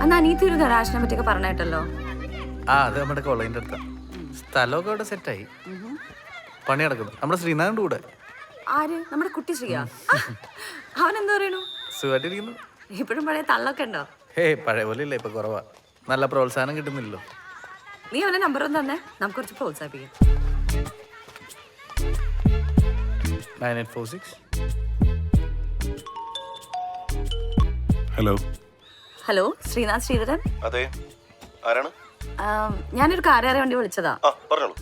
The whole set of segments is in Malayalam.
അന്ന് അനീതി ഒരു ഗരാഷിനെ പറ്റിയൊക്കെ പറഞ്ഞിട്ടല്ലോ. ആ അത് നമ്മുടെ കോളേജിന്റെ അടുത്താ. സ്ഥലമൊക്കെ അവിടെ സെറ്റായി, പണി നടക്കുന്നു. നമ്മുടെ ശ്രീനാഥിന്റെ കൂടെ. ആര്? നമ്മുടെ കുട്ടി ശ്രീയാ? അവൻ എന്താ പറയണു? സുഖമായിട്ടിരിക്കുന്നു. ഇപ്പോഴും പഴയ തള്ളൊക്കെ ഉണ്ടോ? പഴയ പോലെ ഇല്ല, ഇപ്പൊ കുറവാ. നല്ല പ്രോത്സാഹനം കിട്ടുന്നില്ലല്ലോ. നീ അവന്റെ നമ്പർ ഒന്ന് തന്നെ, നമുക്ക് കുറച്ച് പ്രോത്സാഹിപ്പിക്കാം. 9846. ഹലോ. ഹലോ, ശ്രീനാഥ് ശ്രീധരൻ. അതെ, ആരാണ്? ഞാനൊരു കാര്യം അറിയാൻ വേണ്ടി വിളിച്ചതാ. പറഞ്ഞോളൂ.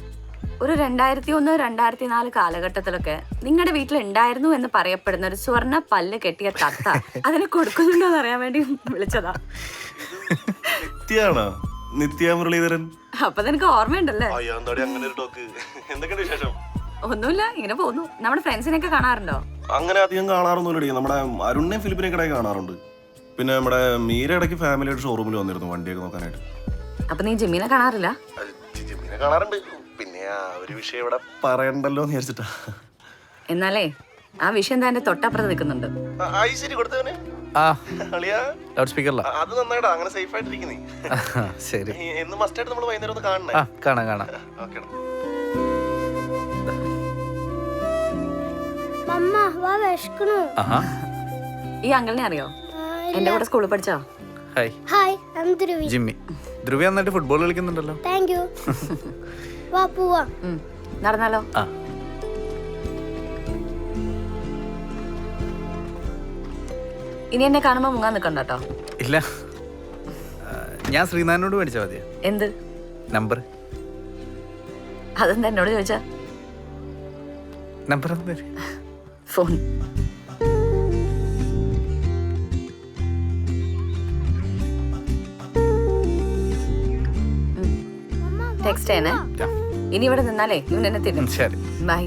ഒരു 2001, 2004 കാലഘട്ടത്തിലൊക്കെ നിങ്ങളുടെ വീട്ടിൽ ഉണ്ടായിരുന്നു എന്ന് പറയപ്പെടുന്ന ഒരു സ്വർണ്ണ പല്ല് കെട്ടിയ തത്ത അതിന് കൊടുക്കുന്നുണ്ടോ എന്ന് അറിയാൻ വേണ്ടി വിളിച്ചതാ. നിത്യാണോ? നിത്യ മുരളീധരൻ. അപ്പൊ നിനക്ക് ഓർമ്മയുണ്ടല്ലേ? ഒന്നുമില്ല, ഇങ്ങനെ പോകുന്നു. നമ്മുടെ ഫ്രണ്ട്സിനെയൊക്കെ കാണാറുണ്ടോ? അങ്ങനെ അധികം കാണാറൊന്നുമില്ലടി. നമ്മുടെ അരുണിനെയും ഫിലിപ്പിനെയും ഇടയ്ക്ക് കാണാറുണ്ട്. പിന്നെ നമ്മുടെ മീര ഇടയ്ക്ക് ഫാമിലിയായിട്ട് ഷോറൂമിൽ വന്നിരുന്നു വണ്ടിയൊക്കെ നോക്കാനായിട്ട്. അപ്പൊ നീ ജിമ്മിനെ കാണാറില്ല? ജിമ്മിനെ കാണാറുണ്ട്. പിന്നെ ആ ഒരു വിഷയം ഇവിടെ പറയണ്ടല്ലോ എന്ന് വിചാരിച്ചിട്ടാ. എന്നാലേ ആ വിഷയം എന്താ എന്റെ തൊട്ടപ്പുറത്ത് നിൽക്കുന്നുണ്ട്. ലൗഡ് സ്പീക്കറിലാ. അത് നന്നായിട്ടാ, അങ്ങനെ സേഫ് ആയിട്ടിരിക്കുന്നേ. ശരി, എന്ന് മസ്റ്റായിട്ട് നമ്മൾ വൈകുന്നേരം ഒന്ന് കാണണേ. കാണാം കാണാം. ഈ അങ്കിളിനെ അറിയോ? എന്റെ കൂടെ സ്കൂളിൽ പഠിച്ചോ? Hi, Jimmy. ധ്രുവി നന്നായിട്ട് ഫുട്ബോൾ കളിക്കുന്നുണ്ടല്ലോ. Thank you. വാ പോവാ. നടന്നാലോ? ഇനി എന്നെ കാണുമ്പോ മുങ്ങാൻ നിക്കണ്ട കേട്ടോ. ഇല്ല, ഞാൻ ശ്രീനാഥിനോട് മേടിച്ചാ മതിയാ. എന്ത് നമ്പർ? അതെന്താ എന്നോട് ചോദിച്ചാ? നമ്പർ എന്താ? ഫോൺ. ടെക്സ്റ്റ് ചെയ്യണേ. ഇനി ഇവിടെ നിന്നാലേ ഇവൻ എന്നെ തിന്നും. ശരി, ബൈ.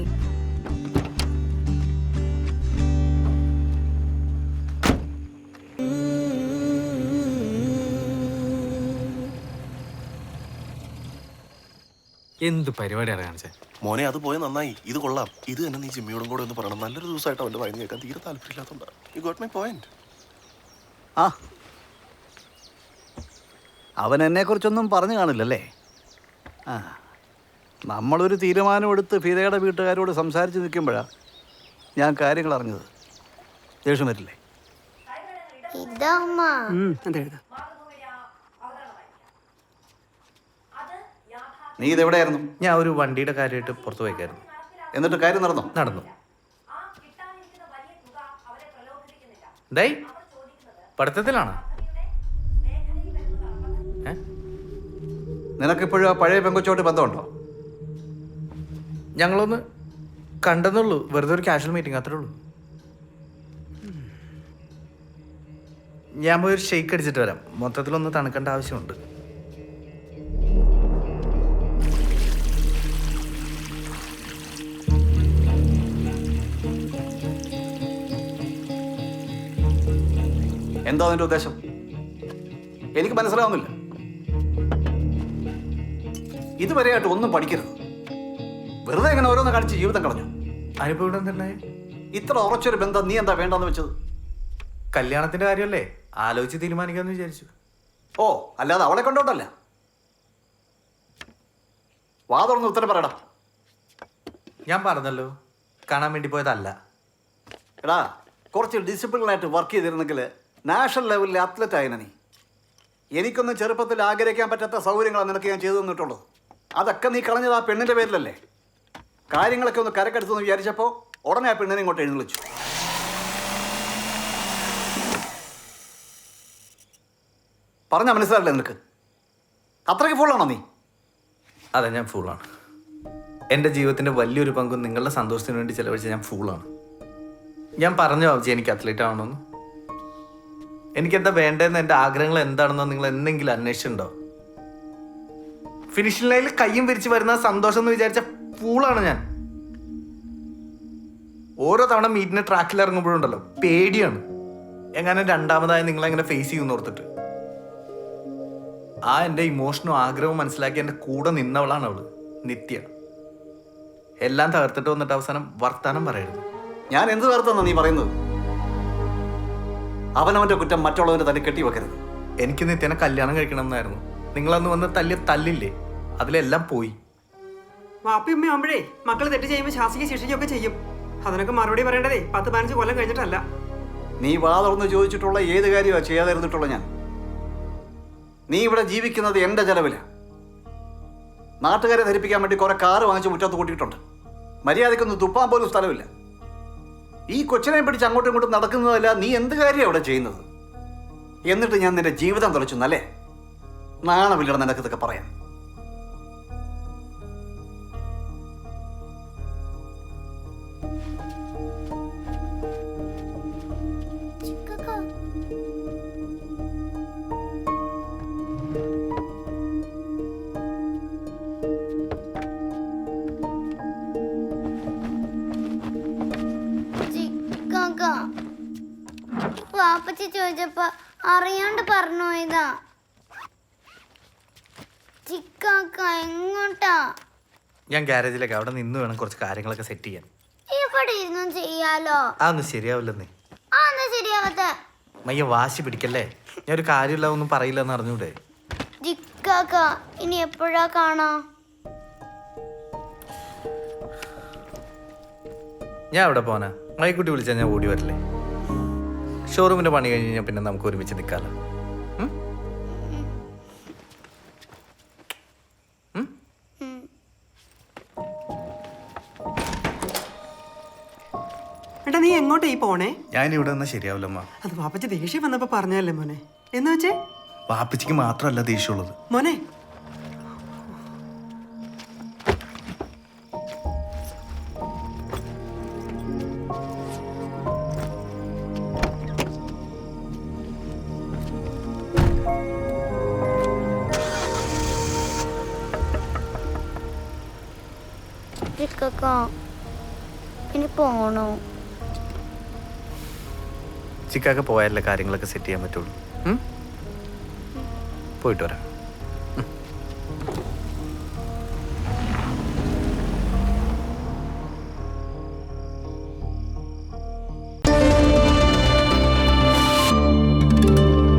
എന്ത് പരിപാടിയാണ് കാണിച്ചത് മോനെ? അത് പോയ നന്നായി. ഇത് കൊള്ളാം. ഇത് തന്നെ നീ ജിമ്മിയോടും കൂടെ ഒന്ന് പറയണം. നല്ലൊരു ദിവസമായിട്ട് അവന്റെ വയന്ന് കേൾക്കാൻ തീരെ താല്പര്യമില്ലാത്തോണ്ടാ. You got my point. അവൻ എന്നെക്കുറിച്ചൊന്നും പറഞ്ഞു കാണില്ലല്ലേ? നമ്മളൊരു തീരുമാനമെടുത്ത് ഫിദയുടെ വീട്ടുകാരോട് സംസാരിച്ച് നിൽക്കുമ്പോഴാണ് ഞാൻ കാര്യങ്ങൾ അറിഞ്ഞത്. ദേഷ്യം വരില്ലേ? നീ ഇതെവിടെയായിരുന്നു? ഞാൻ ഒരു വണ്ടിയുടെ കാര്യമായിട്ട് പുറത്തു പോയിക്കായിരുന്നു. എന്നിട്ട് കാര്യം നടന്നു? നടന്നു. ദൈ പഠിത്തത്തിലാണ്. നിനക്കിപ്പോഴും ആ പഴയ പെങ്കൊച്ചോട്ട് ബന്ധമുണ്ടോ? ഞങ്ങളൊന്ന് കണ്ടെന്നുള്ളൂ, വെറുതെ ഒരു കാഷ്വൽ മീറ്റിംഗ്, അത്രേ ഉള്ളൂ. ഞാൻ പോയി ഒരു ഷെയ്ക്ക് അടിച്ചിട്ട് വരാം. മൊത്തത്തിലൊന്ന് തണുക്കേണ്ട ആവശ്യമുണ്ട്. എന്താ അതിൻ്റെ ഉദ്ദേശം? എനിക്ക് മനസ്സിലാവുന്നില്ല. ഇതുവരെയായിട്ട് ഒന്നും പഠിക്കരുത്. വെറുതെ എങ്ങനെ ഓരോന്ന് കാണിച്ച് ജീവിതം കളഞ്ഞു. അനുഭവം തന്നെ. ഇത്ര ഉറച്ചൊരു ബന്ധം നീ എന്താ വേണ്ടെന്ന് വെച്ചത്? കല്യാണത്തിന്റെ കാര്യമല്ലേ, ആലോചിച്ച് തീരുമാനിക്കാന്ന് വിചാരിച്ചു. ഓ, അല്ലാതെ അവളെ കൊണ്ടോട്ടല്ല. വാ തുറന്ന് ഉത്തരം പറയടാ. ഞാൻ പറഞ്ഞല്ലോ, കാണാൻ വേണ്ടി പോയതല്ല. എടാ, കുറച്ച് ഡിസിപ്ലിനായിട്ട് വർക്ക് ചെയ്തിരുന്നെങ്കിൽ നാഷണൽ ലെവലിൽ അത്ലറ്റ് ആയിന നീ. എനിക്കൊന്നും ചെറുപ്പത്തിൽ ആഗ്രഹിക്കാൻ പറ്റാത്ത സൗകര്യങ്ങളാണ് നിനക്ക് ഞാൻ ചെയ്തു തന്നിട്ടുള്ളത്. അതൊക്കെ നീ കളഞ്ഞത് ആ പെണ്ണിൻ്റെ പേരിലല്ലേ? കാര്യങ്ങളൊക്കെ ഒന്ന് കരക്കെടുത്തെന്ന് വിചാരിച്ചപ്പോൾ ഉടനെ ആ പെണ്ണിനെ ഇങ്ങോട്ട് എഴുന്നള്ളിച്ചു. പറഞ്ഞാൽ മനസ്സിലായില്ലേ നിനക്ക്? അത്രയ്ക്ക് ഫുള്ളാണോ നീ? അതെ, ഞാൻ ഫൂളാണ്. എൻ്റെ ജീവിതത്തിൻ്റെ വലിയൊരു പങ്കും നിങ്ങളുടെ സന്തോഷത്തിന് വേണ്ടി ചിലവഴിച്ച ഞാൻ ഫൂളാണ്. ഞാൻ പറഞ്ഞു ബാബുജി എനിക്ക് അത്ലറ്റ് ആവണമെന്ന്. എനിക്കെന്താ വേണ്ടതെന്ന്, എൻ്റെ ആഗ്രഹങ്ങൾ എന്താണെന്നോ നിങ്ങൾ എന്തെങ്കിലും അന്വേഷിച്ചിട്ടുണ്ടോ? ഫിനിഷിംഗ് ലൈനിൽ കയ്യും വിരിച്ച് വരുന്ന സന്തോഷം എന്ന് വിചാരിച്ച ഫൂളാണ് ഞാൻ. ഓരോ തവണ മീറ്റിന് ട്രാക്കിൽ ഇറങ്ങുമ്പോഴുണ്ടല്ലോ പേടിയാണ്, എങ്ങനെ രണ്ടാമതായി നിങ്ങളെങ്ങനെ ഫേസ് ചെയ്യുമെന്ന് ഓർത്തിട്ട്. ആ എൻ്റെ ഇമോഷനും ആഗ്രഹവും മനസ്സിലാക്കി എൻ്റെ കൂടെ നിന്നവളാണ് അവള്, നിത്യ. എല്ലാം തകർത്തിട്ട് വന്നിട്ട് അവസാനം വർത്താനം പറയരുത്. ഞാൻ എന്ത് തകർത്തെന്നാ നീ പറയുന്നത്? അവനവൻ്റെ കുറ്റം മറ്റുള്ളവന് തന്നെ കെട്ടിവെക്കരുത്. എനിക്ക് നിത്യേനെ കല്യാണം കഴിക്കണം എന്നായിരുന്നു. നിങ്ങളന്ന് വന്ന് തല്ലില്ലേ, അതിലെല്ലാം പോയി. വാപ്പി ഉമ്മ ആകുമ്പോഴേ മക്കൾ തെറ്റ് ചെയ്യുമ്പോൾ ശാസിക ശിക്ഷിക്കുകയൊക്കെ ചെയ്യും. അതിനൊക്കെ മറുപടി പറയേണ്ടതേ 10-15 കൊല്ലം കഴിഞ്ഞിട്ടല്ല. നീ വാ തുറന്ന് ചോദിച്ചിട്ടുള്ള ഏത് കാര്യമാണ് ചെയ്യാതിരുന്നിട്ടുള്ള ഞാൻ? നീ ഇവിടെ ജീവിക്കുന്നത് എൻ്റെ ചെലവിലാണ്. നാട്ടുകാരെ ധരിപ്പിക്കാൻ വേണ്ടി കുറെ കാറ് വാങ്ങിച്ച് മുറ്റത്ത് കൂട്ടിയിട്ടുണ്ട്. മര്യാദയ്ക്കൊന്നും തുപ്പാൻ പോലും സ്ഥലമില്ല. ഈ കൊച്ചിനെ പിടിച്ച് അങ്ങോട്ടും ഇങ്ങോട്ടും നടക്കുന്നതല്ല, നീ എന്ത് കാര്യമാണ് ഇവിടെ ചെയ്യുന്നത്? എന്നിട്ട് ഞാൻ നിന്റെ ജീവിതം തുളച്ചു എന്നല്ലേ? നാണമില്ലണം നിനക്ക് ഇതൊക്കെ പറയാം. വാപ്പച്ചി ചോദിച്ചപ്പോ അറിയാണ്ട് പറഞ്ഞു ഇതാ. ചിക്കാക്ക എങ്ങോട്ടാ? ഞാൻ ഗ്യാരേജിലേക്ക് അവിടെ നിന്ന് വേണം കുറച്ച് കാര്യങ്ങളൊക്കെ സെറ്റ് ചെയ്യാൻ. ഇവിടെ ഇരുന്നും ചെയ്യാലോ. അതൊന്നും ശരിയാവില്ലെന്നേ. ആ ശരിയാവത്തെ. മയ്യ വാശി പിടിക്കല്ലേ. ഞാൻ ഒരു കാര്യമില്ല ഒന്നും പറയില്ലെന്ന് അറിഞ്ഞൂടെ? ചിക്കാക്ക ഇനി എപ്പോഴാ കാണാ? ഞാൻ എവിടെ പോനാ? മൈക്കുട്ടി വിളിച്ചാൽ ഞാൻ ഓടി വരില്ലേ? ഷോറൂമിന്റെ പണി കഴിഞ്ഞ് കഴിഞ്ഞാൽ പിന്നെ നമുക്ക് ഒരുമിച്ച് നിൽക്കാമല്ലോ. ഏട്ടാ നീ എങ്ങോട്ടാ ഈ പോണേ? ഞാൻ ഇവിടെ നിന്നാ ശരിയാവില്ലമ്മ. അത് വാപ്പച്ചി ദേഷ്യം വന്നപ്പോ പറഞ്ഞല്ലേ മോനെ. എന്ന് വെച്ചേ വാപ്പച്ചിക്ക് മാത്രമല്ല ദേഷ്യമുള്ളത്. മോനെ ചിക്കാക്ക ഇനി പോണോ? ചിക്കാക്ക് പോയാലേ കാര്യങ്ങളൊക്കെ സെറ്റ് ചെയ്യാൻ പറ്റുള്ളൂ. പോയിട്ട് വരാം.